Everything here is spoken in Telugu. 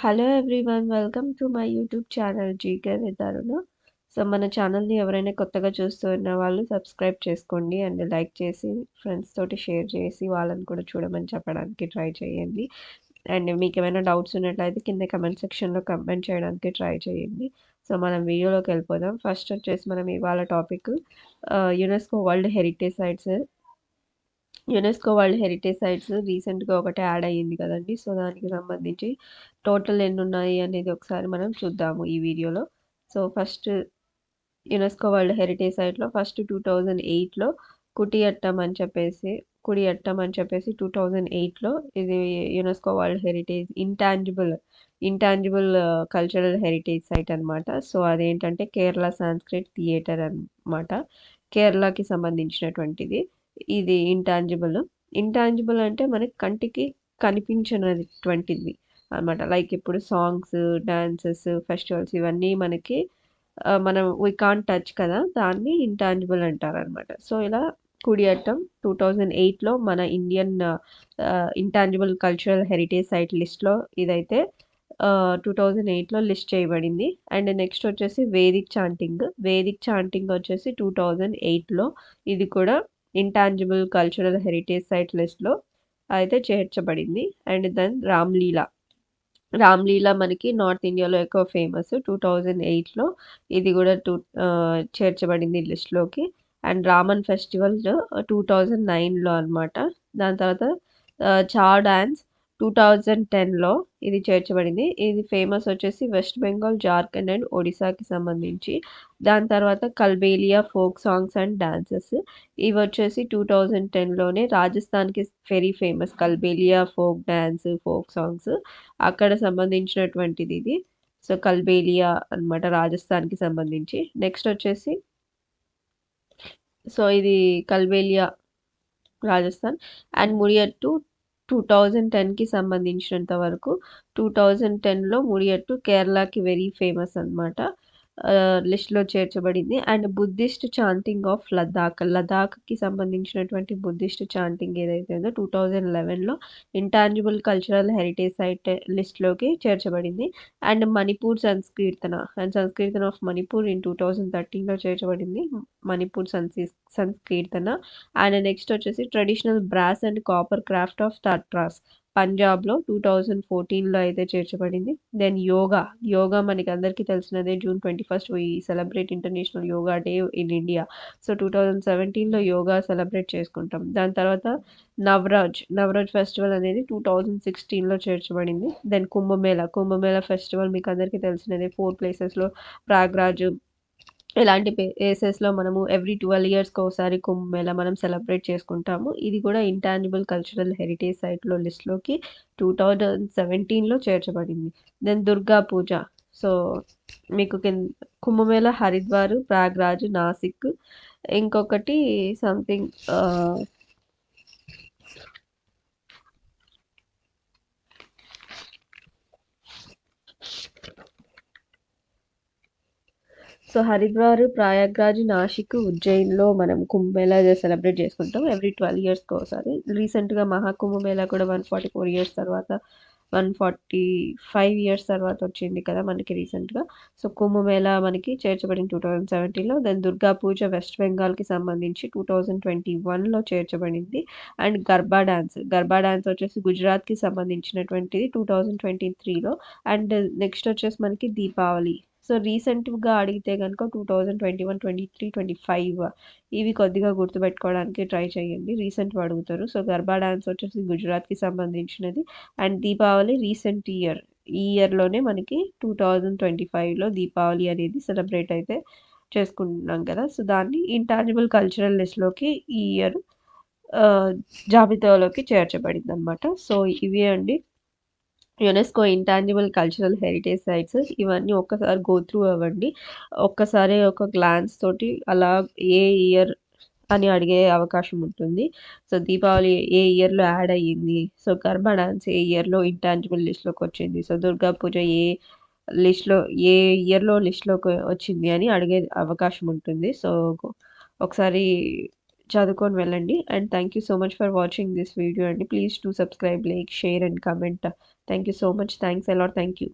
Hello everyone welcome to my YouTube channel GK with Aruna. So మన ఛానల్ని ఎవరైనా కొత్తగా చూస్తున్న వాళ్ళు సబ్స్క్రైబ్ చేసుకోండి అండ్ లైక్ చేసి ఫ్రెండ్స్ తోటి షేర్ చేసి వాళ్ళని కూడా చూడమని చెప్పడానికి ట్రై చేయండి. అండ్ మీకు ఏమైనా డౌట్స్ ఉన్నట్లయితే కింద కమెంట్ సెక్షన్లో కమెంట్ చేయడానికి ట్రై చేయండి. సో మనం వీడియోలోకి వెళ్ళిపోదాం. ఫస్ట్ వచ్చేసి మనం ఇవాళ topic UNESCO world heritage sites. రీసెంట్గా ఒకటి యాడ్ అయ్యింది కదండి. సో దానికి సంబంధించి టోటల్ ఎన్ని ఉన్నాయి అనేది ఒకసారి మనం చూద్దాము ఈ వీడియోలో. So first UNESCO world heritage సైట్లో ఫస్ట్ 2008లో కుడియట్టం అని చెప్పేసి 2008లో ఇది UNESCO world heritage intangible cultural heritage site అనమాట. సో అదేంటంటే కేరళ సాంస్క్రిట్ థియేటర్ అనమాట. కేరళకి సంబంధించినటువంటిది. ఇది ఇంటాంజిబుల్ అంటే మనకి కంటికి కనిపించినటువంటిది అనమాట. లైక్ ఇప్పుడు సాంగ్స్, డాన్సెస్, ఫెస్టివల్స్ ఇవన్నీ మనకి మనం వీ కాంట్ టచ్ కదా, దాన్ని ఇంటాంజిబుల్ అంటారు అనమాట. సో ఇలా కుడియట్టం 2008లో మన Indian intangible cultural heritage site లిస్ట్లో ఇదైతే 2008లో లిస్ట్ చేయబడింది. అండ్ నెక్స్ట్ వచ్చేసి వేదిక్ చాంటింగ్ వచ్చేసి 2008లో ఇది కూడా ఇంటాంజిబుల్ కల్చరల్ హెరిటేజ్ సైట్ లిస్ట్లో అయితే చేర్చబడింది. అండ్ దెన్ రామ్లీలా మనకి నార్త్ ఇండియాలో ఎక్కువ ఫేమస్. 2008లో ఇది కూడా చేర్చబడింది లిస్ట్లోకి. అండ్ రామన్ ఫెస్టివల్ 2009లో అనమాట. దాని తర్వాత చా డాన్స్ 2010లో ఇది చేర్చబడింది. ఇది ఫేమస్ వచ్చేసి వెస్ట్ బెంగాల్, జార్ఖండ్ అండ్ ఒడిశాకి సంబంధించి. దాని తర్వాత Kalbelia folk songs and dances ఇవి వచ్చేసి 2010లోనే రాజస్థాన్కి very famous Kalbelia folk dance, folk songs అక్కడ సంబంధించినటువంటిది ఇది. సో కల్బేలియా అనమాట రాజస్థాన్కి సంబంధించి. నెక్స్ట్ వచ్చేసి సో ఇది కల్బేలియా రాజస్థాన్. అండ్ ముడియట్టు 2010కి సంబంధించినంత వరకు 2010లో ముడియట్టు కేరళకి వెరీ ఫేమస్ అనమాట. లిస్ట్లో చేర్చబడింది. అండ్ బుద్ధిస్ట్ చాంటింగ్ ఆఫ్ లదాఖ్కి సంబంధించినటువంటి బుద్ధిస్ట్ చాంటింగ్ ఏదైతే ఉందో 2011లో ఇంటాంజిబుల్ కల్చరల్ హెరిటేజ్ సైట్ లిస్ట్లోకి చేర్చబడింది. And Manipur Sankirtana of Manipur in 2013లో చేర్చబడింది. మణిపూర్ సంస్కీర్తన. అండ్ నెక్స్ట్ వచ్చేసి traditional brass and copper craft of Thatheras పంజాబ్లో 2014లో అయితే చేర్చబడింది. దెన్ యోగా మనకి అందరికీ తెలిసినదే. June 21st we celebrate international yoga day in India. So 2017లో యోగా సెలబ్రేట్ చేసుకుంటాం. దాని తర్వాత నవరాజ్ ఫెస్టివల్ అనేది 2016లో చేర్చబడింది. దెన్ కుంభమేళ ఫెస్టివల్ మీకు అందరికీ తెలిసినదే. 4 ప్లేసెస్లో ప్రయాగ్రాజ్ ఇలాంటి ప్లేసెస్లో మనము ఎవ్రీ 12 ఇయర్స్కి ఒకసారి కుంభమేళా మనం సెలబ్రేట్ చేసుకుంటాము. ఇది కూడా ఇంటాంజిబుల్ కల్చరల్ హెరిటేజ్ సైట్లో లిస్ట్లోకి 2017లో చేర్చబడింది. దెన్ దుర్గా పూజ. సో మీకు కుంభమేళా హరిద్వార్, ప్రయాగ్రాజ్, నాసిక్, ఇంకొకటి సంథింగ్ సో హరిద్వార్, ప్రయాగ్రాజ్, నాసిక్, ఉజ్జయిన్లో మనం కుంభమేళా సెలబ్రేట్ చేసుకుంటాం ఎవ్రీ 12 ఇయర్స్కి ఒకసారి. రీసెంట్గా మహాకుంభమేళా కూడా 144 ఇయర్స్ తర్వాత 145 ఇయర్స్ తర్వాత వచ్చింది కదా మనకి రీసెంట్గా. సో కుంభమేళా మనకి చేర్చబడింది 2017లో. దెన్ దుర్గా పూజ వెస్ట్ బెంగాల్కి సంబంధించి 2021లో చేర్చబడింది. అండ్ గర్బా డాన్స్ వచ్చేసి గుజరాత్కి సంబంధించినటువంటిది 2023లో. అండ్ నెక్స్ట్ వచ్చేసి మనకి దీపావళి. సో రీసెంట్గా అడిగితే కనుక 2021, 23, 25 ఇవి కొద్దిగా గుర్తుపెట్టుకోవడానికి ట్రై చేయండి. రీసెంట్గా అడుగుతారు. సో గర్బా డాన్స్ వచ్చేసి గుజరాత్కి సంబంధించినది. అండ్ దీపావళి రీసెంట్ ఈ ఇయర్లోనే మనకి 2025లో దీపావళి అనేది సెలబ్రేట్ అయితే చేసుకుంటున్నాం కదా. సో దాన్ని ఇంటాంజిబుల్ కల్చరల్ లిస్ట్లోకి ఈ ఇయర్ జాబితాలోకి చేర్చబడింది అనమాట. సో ఇవి అండి UNESCO intangible cultural heritage sites. ఇవన్నీ ఒక్కసారి గో త్రూ అవ్వండి. ఒక్కసారి ఒక గ్లాన్స్ తోటి అలా ఏ ఇయర్ అని అడిగే అవకాశం ఉంటుంది. సో దీపావళి ఏ ఇయర్లో యాడ్ అయ్యింది, సో గర్బా డాన్స్ ఏ ఇయర్లో ఇంటాంజిబుల్ లిస్ట్లోకి వచ్చింది, సో దుర్గా పూజ ఏ ఇయర్లో లిస్ట్లోకి వచ్చింది అని అడిగే అవకాశం ఉంటుంది. సో ఒకసారి చదువుకొని వెళ్ళండి. And thank you so much for watching this video అండి. Please to subscribe, like, share and comment. Thank you so much. Thanks a lot. Thank you.